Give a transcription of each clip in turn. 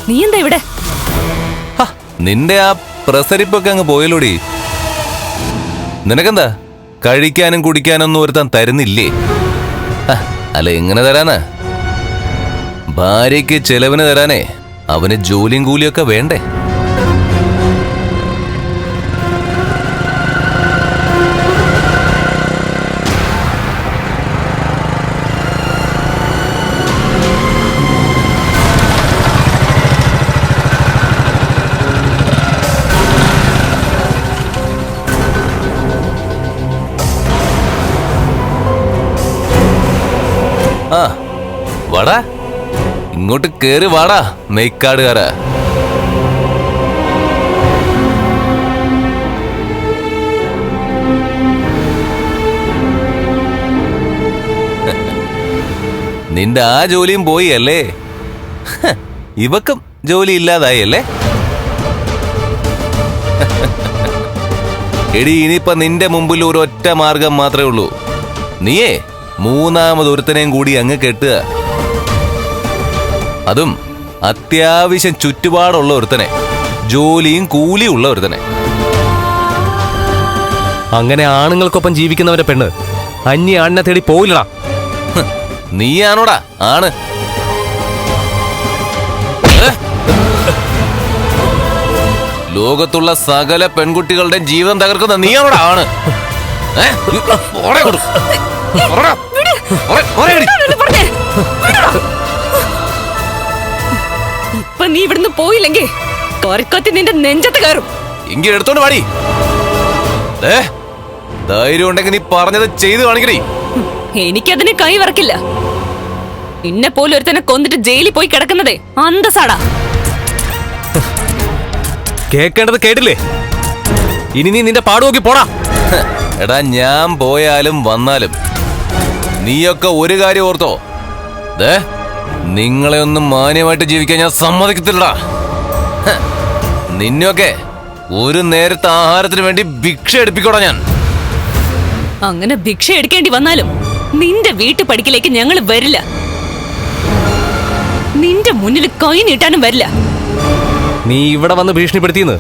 നീ എന്താ ഇവിടെ? നിന്റെ ആ പ്രസരിപ്പൊക്കെ അങ്ങ് പോയല്ലോടി. നിനക്കെന്താ കഴിക്കാനും കുടിക്കാനൊന്നും ഒരുത്താൻ തരുന്നില്ലേ? അല്ല എങ്ങനെ തരാനാ? ഭാര്യയ്ക്ക് ചെലവിന് തരാനേ അവന് ജോലിയും കൂലിയൊക്കെ വേണ്ടേ? വാടാ, ഇങ്ങോട്ട് കേറി വാടാ മെയ്ക്കാടുകാരാ. നിന്റെ ആ ജോലിയും പോയി അല്ലേ? ഇവക്കും ജോലി ഇല്ലാതായി അല്ലേ? എടി, ഇനിയിപ്പൊ നിന്റെ മുമ്പിൽ ഒരു ഒറ്റ മാർഗം മാത്രമേ ഉള്ളൂ. നീയേ മൂന്നാമതൊരുത്തനെയും കൂടി അങ്ങ് കെട്ടുക. അതും അത്യാവശ്യം ചുറ്റുപാടുള്ള ഒരുത്തനെ, ജോലിയും കൂലിയും ഉള്ള ഒരുത്തനെ. അങ്ങനെ ആണുങ്ങൾക്കൊപ്പം ജീവിക്കുന്നവരെ പെണ്ണ് അന്യ ആണിനെ തേടി പോയില്ലടാ. നീയാണോടാ ആണ്? ലോകത്തുള്ള സകല പെൺകുട്ടികളുടെ ജീവൻ തകർക്കുന്ന നീയാണോടാ ആണ്? ഇപ്പൊ നീ ഇവിടുന്ന് പോയില്ലെങ്കിൽ കൊരക്കത്തി നിന്റെ നെഞ്ചത്ത് കയറും. എങ്കിൽ എടുത്തോണ്ട് പാടി. ധൈര്യം ഉണ്ടെങ്കിൽ നീ പറഞ്ഞത് ചെയ്തു കാണിക്കണേ. എനിക്കതിന് കൈ വറക്കില്ല. നിന്നെ പോലെ ഒരുത്തനെ കൊന്നിട്ട് ജയിലിൽ പോയി കിടക്കുന്നതേ അന്തസാടാ. കേക്കേണ്ടത് കേട്ടില്ലേ? ഇനി നീ നിന്റെ പാടുനോക്കി പോടാ. എടാ, ഞാൻ പോയാലും വന്നാലും നീയൊക്കെ ഒരു കാര്യം ഓർത്തോ. നിങ്ങളെ ഒന്നും മാന്യമായിട്ട് ജീവിക്കാൻ ഞാൻ സമ്മതിക്കത്തില്ലടാ. നിന്നെയൊക്കെ ഒരു നേരത്തെ ആഹാരത്തിന് വേണ്ടി ഭിക്ഷ എടുപ്പിക്കോടാ ഞാൻ. അങ്ങനെ ഭിക്ഷ എടുക്കേണ്ടി വന്നാലും നിന്റെ വീട്ടുപടിക്കലേക്ക് ഞങ്ങൾ വരില്ല. നിന്റെ മുന്നിൽ കൈ നീട്ടാനും വരില്ല. നീ ഇവിടെ വന്ന് ഭീഷണിപ്പെടുത്തിയെന്ന്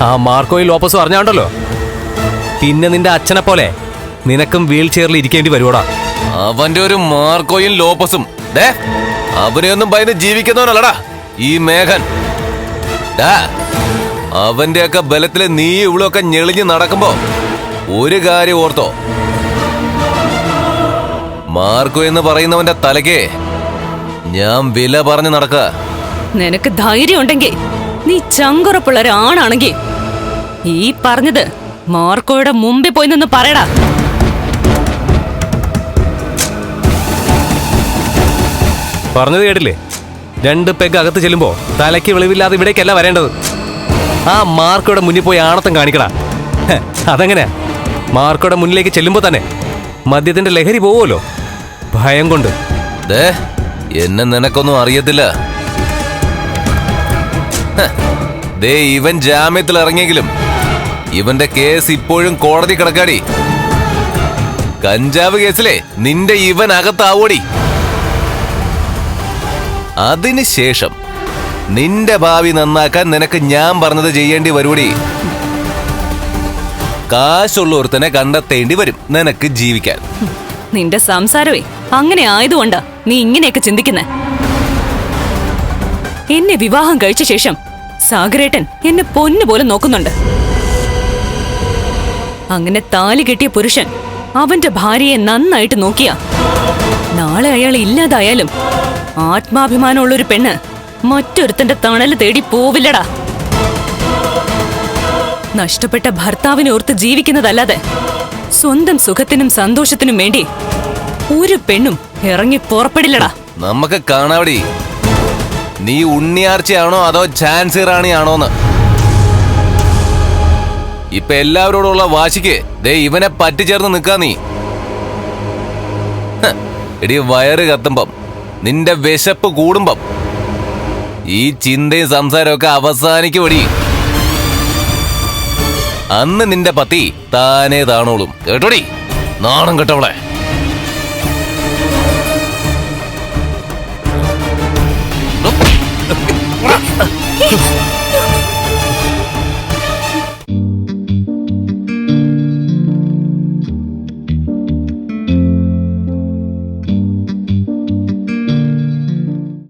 ആ മാർക്കോയും ലോപ്പസും അറിഞ്ഞാണ്ടല്ലോ. പിന്നെ നിന്റെ അച്ഛനെ പോലെ നിനക്കും വീൽ ചെയറിൽ ഇരിക്കേണ്ടി വരുവോടാ. അവന്റെ ഒരു മാർക്കോയും ലോപ്പസും അവനെയൊന്നും ഭയന്ന് ജീവിക്കുന്നവനല്ലടാ ഈ മേഘൻ. അവന്റെയൊക്കെ ബലത്തില് നീ ഇവളൊക്കെ ഞെളിഞ്ഞ് നടക്കുമ്പോ ഒരു കാര്യം ഓർത്തോ. മാർക്കോ എന്ന് പറയുന്നവന്റെ തലയ്ക്ക് ഞാൻ വില പറഞ്ഞു നടക്കുക. നിനക്ക് ധൈര്യം ഉണ്ടെങ്കിൽ, നീ ചങ്കുറപ്പുള്ള ഒരാണാണെങ്കിൽ ഈ പറഞ്ഞത് മാർക്കോയുടെ മുമ്പിൽ പോയി നിന്ന് പറയടാ. പറഞ്ഞത് കേട്ടില്ലേ? 2 പെഗ് അകത്ത് ചെല്ലുമ്പോ തലയ്ക്ക് വെളിവില്ലാതെ ഇവിടേക്കല്ല വരേണ്ടത്. ആ മാർക്കോയുടെ മുന്നിൽ പോയി ആണത്തം കാണിക്കടാ. അതെങ്ങനെയാ? മാർക്കോയുടെ മുന്നിലേക്ക് ചെല്ലുമ്പോ തന്നെ മദ്യത്തിന്റെ ലഹരി പോവുമല്ലോ, ഭയം കൊണ്ട്. എന്നെ നിനക്കൊന്നും അറിയത്തില്ല. ഇവൻ ജാമ്യത്തിൽ ഇറങ്ങിയെങ്കിലും ഇവന്റെ കേസ് ഇപ്പോഴും കോടതി കിടക്കാടി. കഞ്ചാവ് കേസിലെ നിന്റെ ഇവൻ അകത്താവോടി. അതിനുശേഷം നിന്റെ ഭാവി നന്നാക്കാൻ നിനക്ക് ഞാൻ പറഞ്ഞത് ചെയ്യേണ്ടി വരുവടി. കാശുള്ള ഒരുത്തനെ കണ്ടെത്തേണ്ടി വരും നിനക്ക് ജീവിക്കാൻ. നിന്റെ സംസാരമേ അങ്ങനെ ആയതുകൊണ്ടാ നീ ഇങ്ങനെയൊക്കെ ചിന്തിക്കുന്നേ. എന്നെ വിവാഹം കഴിച്ച ശേഷം സാഗരേട്ടൻ എന്നെ പൊന്നുപോലെ നോക്കുന്നുണ്ട്. അങ്ങനെ താലി കെട്ടിയ പുരുഷൻ അവന്റെ ഭാര്യയെ നന്നായിട്ട് നോക്കിയ നാളെ അയാൾ ഇല്ലാതായാലും ആത്മാഭിമാനമുള്ളൊരു പെണ്ണ് മറ്റൊരുത്തന്റെ തണല് തേടി പോവില്ലടാ. നഷ്ടപ്പെട്ട ഭർത്താവിനെ ഓർത്ത് ജീവിക്കുന്നതല്ലാതെ സ്വന്തം സുഖത്തിനും സന്തോഷത്തിനും വേണ്ടി ഒരു പെണ്ണും ഇറങ്ങി പുറപ്പെടില്ലടാ. നമുക്ക് കാണാവടി, നീ ഉണ്ണിയാർച്ചയാണോ അതോ ഝാൻസി റാണിയാണോന്ന്. ഇപ്പൊ എല്ലാവരോടുള്ള വാശിക്ക് ഇവനെ പറ്റിച്ചേർന്ന് നിൽക്കാ നീ. എടി, വയറ് കത്തുമ്പം നിന്റെ വിശപ്പ് കൂടുമ്പം ഈ ചിന്തയും സംസാരമൊക്കെ അവസാനിക്കുവടി. അന്ന് നിന്റെ പത്തി താനേ താണോളും. കേട്ടോടി, നാണം കെട്ടവളെ.